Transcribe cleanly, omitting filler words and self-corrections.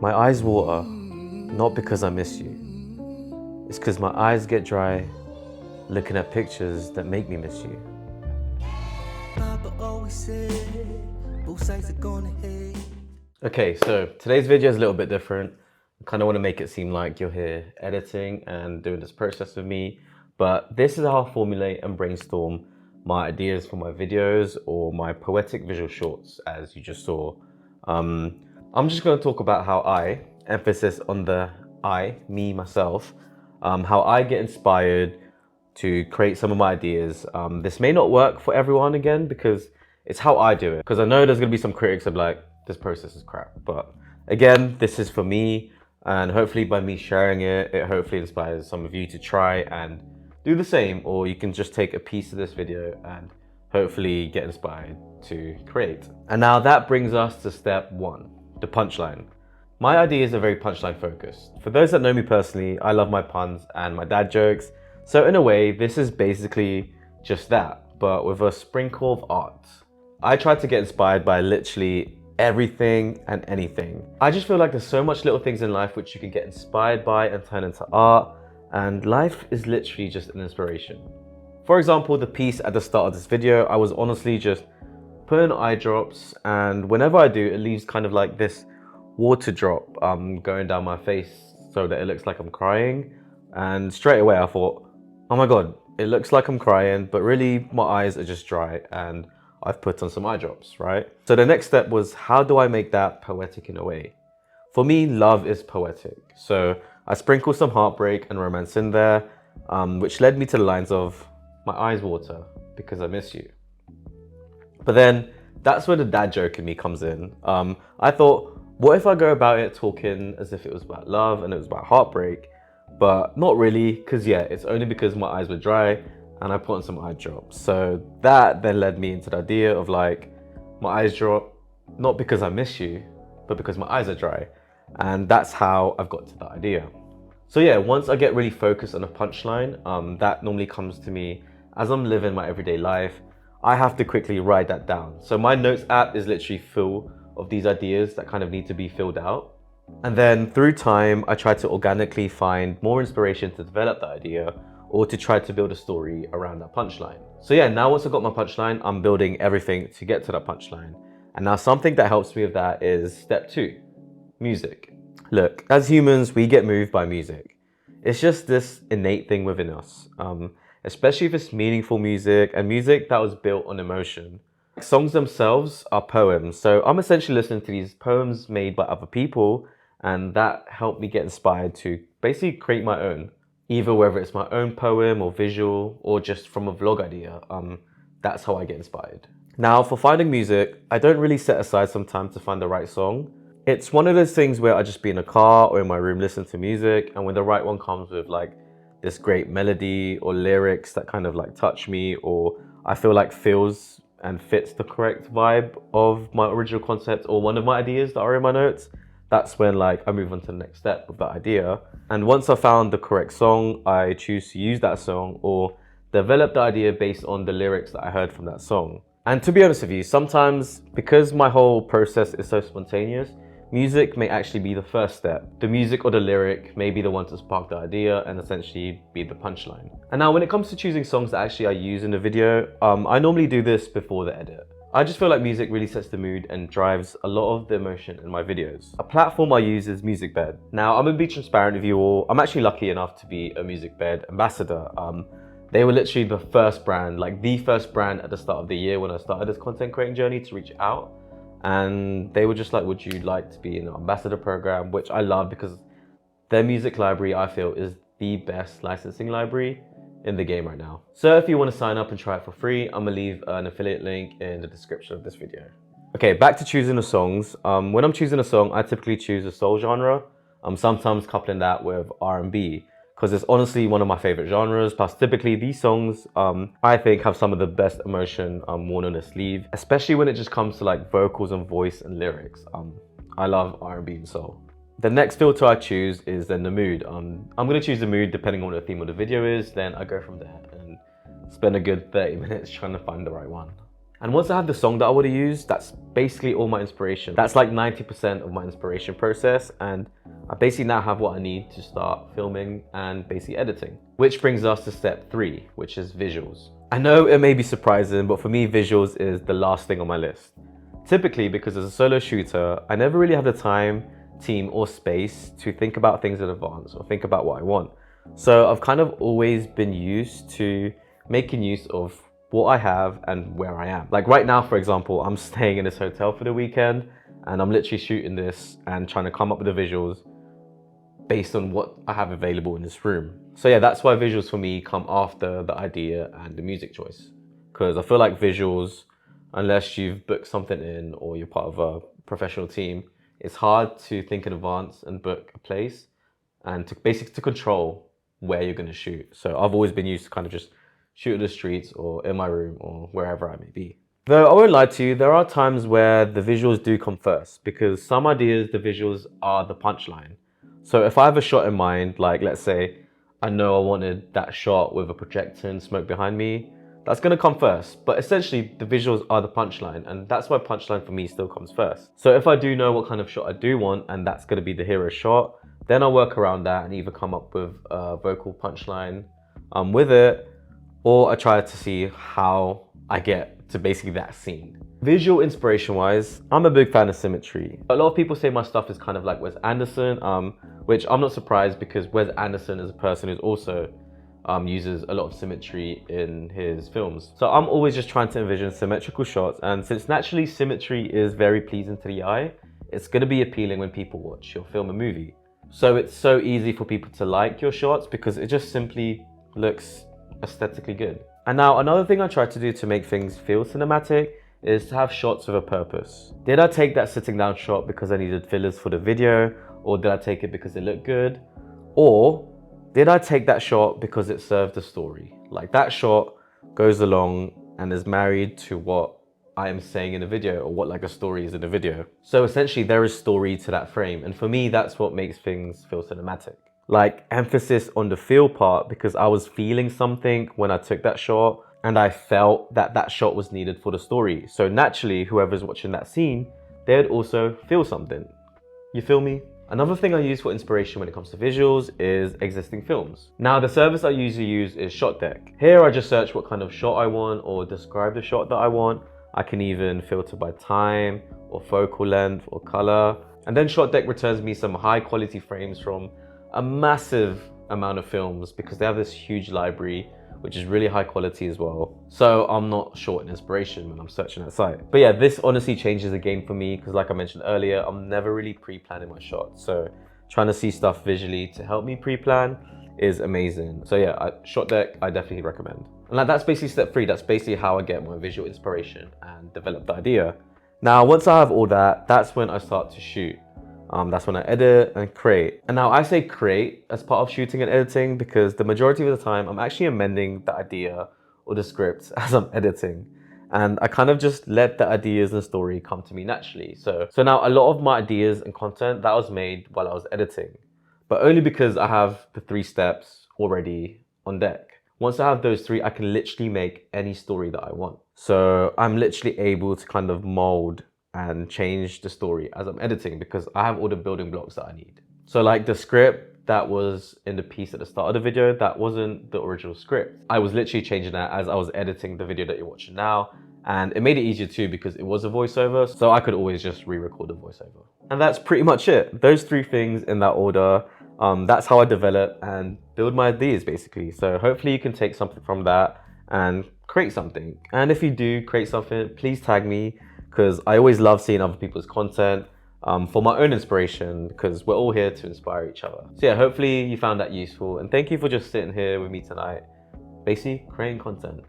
My eyes water, not because I miss you. It's because my eyes get dry looking at pictures that make me miss you. Okay, so today's video is a little bit different. I kind of want to make it seem like you're here editing and doing this process with me, but this is how I formulate and brainstorm my ideas for my videos or my poetic visual shorts, as you just saw. I'm just going to talk about how I, emphasis on the I, me, myself, how I get inspired to create some of my ideas. This may not work for everyone again, because it's how I do it. Because I know there's going to be some critics of like, this process is crap. But again, this is for me, and hopefully by me sharing it, it hopefully inspires some of you to try and do the same, or you can just take a piece of this video and hopefully get inspired to create. And now that brings us to step one, the punchline. My ideas are very punchline focused. For those that know me personally, I love my puns and my dad jokes. So in a way, this is basically just that, but with a sprinkle of art. I try to get inspired by literally everything and anything. I just feel like there's so much little things in life which you can get inspired by and turn into art, and life is literally just an inspiration. For example, the piece at the start of this video, I was honestly just putting eye drops, and whenever I do, it leaves kind of like this water drop going down my face so that it looks like I'm crying. And straight away I thought, oh my god, it looks like I'm crying, but really my eyes are just dry and I've put on some eye drops, right? So the next step was, how do I make that poetic in a way? For me, love is poetic. So I sprinkled some heartbreak and romance in there, which led me to the lines of, my eyes water because I miss you. But then that's where the dad joke in me comes in. I thought, what if I go about it talking as if it was about love and it was about heartbreak? But not really, because yeah, it's only because my eyes were dry and I put on some eye drops. So that then led me into the idea of like, my eyes drop, not because I miss you, but because my eyes are dry. And that's how I've got to that idea. So yeah, once I get really focused on a punchline, that normally comes to me as I'm living my everyday life. I have to quickly write that down. So my notes app is literally full of these ideas that kind of need to be filled out. And then through time, I try to organically find more inspiration to develop that idea, or to try to build a story around that punchline. So yeah, now once I've got my punchline, I'm building everything to get to that punchline. And now something that helps me with that is step two, music. Look, as humans, we get moved by music. It's just this innate thing within us, especially if it's meaningful music and music that was built on emotion. Songs themselves are poems, so I'm essentially listening to these poems made by other people, and that helped me get inspired to basically create my own. Either whether it's my own poem or visual or just from a vlog idea, that's how I get inspired. Now for finding music, I don't really set aside some time to find the right song. It's one of those things where I just be in a car or in my room listening to music, and when the right one comes with like this great melody or lyrics that kind of like touch me, or I feel like feels and fits the correct vibe of my original concept or one of my ideas that are in my notes, that's when like I move on to the next step with that idea. And once I found the correct song, I choose to use that song or develop the idea based on the lyrics that I heard from that song. And to be honest with you, sometimes because my whole process is so spontaneous, music may actually be the first step. The music or the lyric may be the one to spark the idea and essentially be the punchline. And now when it comes to choosing songs that actually I use in the video, I normally do this before the edit. I just feel like music really sets the mood and drives a lot of the emotion in my videos. A platform I use is Musicbed. Now I'm gonna be transparent with you all. I'm actually lucky enough to be a Musicbed ambassador. They were literally the first brand, like the first brand at the start of the year when I started this content creating journey to reach out. And they were just like, would you like to be in an ambassador program? Which I love because their music library, I feel, is the best licensing library in the game right now. So if you want to sign up and try it for free, I'm gonna leave an affiliate link in the description of this video. Okay, back to choosing the songs. When I'm choosing a song, I typically choose a soul genre. Sometimes coupling that with R&B, because it's honestly one of my favorite genres. Plus typically these songs, I think have some of the best emotion worn on the sleeve, especially when it just comes to like vocals and voice and lyrics. I love R&B and soul. The next filter I choose is then the mood. I'm gonna choose the mood depending on what the theme of the video is, then I go from there and spend a good 30 minutes trying to find the right one. And once I have the song that I want to use, that's basically all my inspiration. That's like 90% of my inspiration process. And I basically now have what I need to start filming and basically editing. Which brings us to step 3, which is visuals. I know it may be surprising, but for me, visuals is the last thing on my list. Typically, because as a solo shooter, I never really have the time, team, or space to think about things in advance or think about what I want. So I've kind of always been used to making use of what I have and where I am. Like right now, for example, I'm staying in this hotel for the weekend and I'm literally shooting this and trying to come up with the visuals based on what I have available in this room. So yeah, that's why visuals for me come after the idea and the music choice. Because I feel like visuals, unless you've booked something in or you're part of a professional team, it's hard to think in advance and book a place and to basically to control where you're going to shoot. So I've always been used to kind of just shoot in the streets or in my room or wherever I may be. Though I won't lie to you, there are times where the visuals do come first because some ideas, the visuals are the punchline. So if I have a shot in mind, like let's say I know I wanted that shot with a projector and smoke behind me, that's going to come first. But essentially the visuals are the punchline, and that's why punchline for me still comes first. So if I do know what kind of shot I do want and that's going to be the hero shot, then I'll work around that and either come up with a vocal punchline with it, or I try to see how I get to basically that scene. Visual inspiration wise, I'm a big fan of symmetry. A lot of people say my stuff is kind of like Wes Anderson, which I'm not surprised because Wes Anderson is a person who's also uses a lot of symmetry in his films. So I'm always just trying to envision symmetrical shots, and since naturally symmetry is very pleasing to the eye, it's going to be appealing when people watch your film or movie. So it's so easy for people to like your shots because it just simply looks aesthetically good. And now another thing I try to do to make things feel cinematic is to have shots with a purpose. Did I take that sitting down shot because I needed fillers for the video, or did I take it because it looked good? Or did I take that shot because it served the story? Like that shot goes along and is married to what I am saying in a video, or what like a story is in a video. So essentially there is story to that frame. And for me, that's what makes things feel cinematic. Like emphasis on the feel part, because I was feeling something when I took that shot and I felt that that shot was needed for the story. So naturally, whoever's watching that scene, they'd also feel something. You feel me? Another thing I use for inspiration when it comes to visuals is existing films. Now, the service I usually use is ShotDeck. Here I just search what kind of shot I want or describe the shot that I want. I can even filter by time or focal length or color. And then ShotDeck returns me some high quality frames from a massive amount of films because they have this huge library, which is really high quality as well. So I'm not short in inspiration when I'm searching that site. But yeah, this honestly changes the game for me because like I mentioned earlier, I'm never really pre-planning my shots. So trying to see stuff visually to help me pre-plan is amazing. So yeah, ShotDeck, I definitely recommend. And like, that's basically step 3. That's basically how I get my visual inspiration and develop the idea. Now, once I have all that, that's when I start to shoot. That's when I edit and create. And now I say create as part of shooting and editing because the majority of the time I'm actually amending the idea or the script as I'm editing. And I kind of just let the ideas and story come to me naturally. So now a lot of my ideas and content that was made while I was editing, but only because I have the 3 steps already on deck. Once I have those 3, I can literally make any story that I want. So I'm literally able to kind of mold and change the story as I'm editing because I have all the building blocks that I need. So like the script that was in the piece at the start of the video, that wasn't the original script. I was literally changing that as I was editing the video that you're watching now. And it made it easier too because it was a voiceover, so I could always just re-record the voiceover. And that's pretty much it. Those 3 things in that order. That's how I develop and build my ideas basically. So hopefully you can take something from that and create something. And if you do create something, please tag me, because I always love seeing other people's content for my own inspiration, because we're all here to inspire each other. So yeah, hopefully you found that useful, and thank you for just sitting here with me tonight, basically creating content.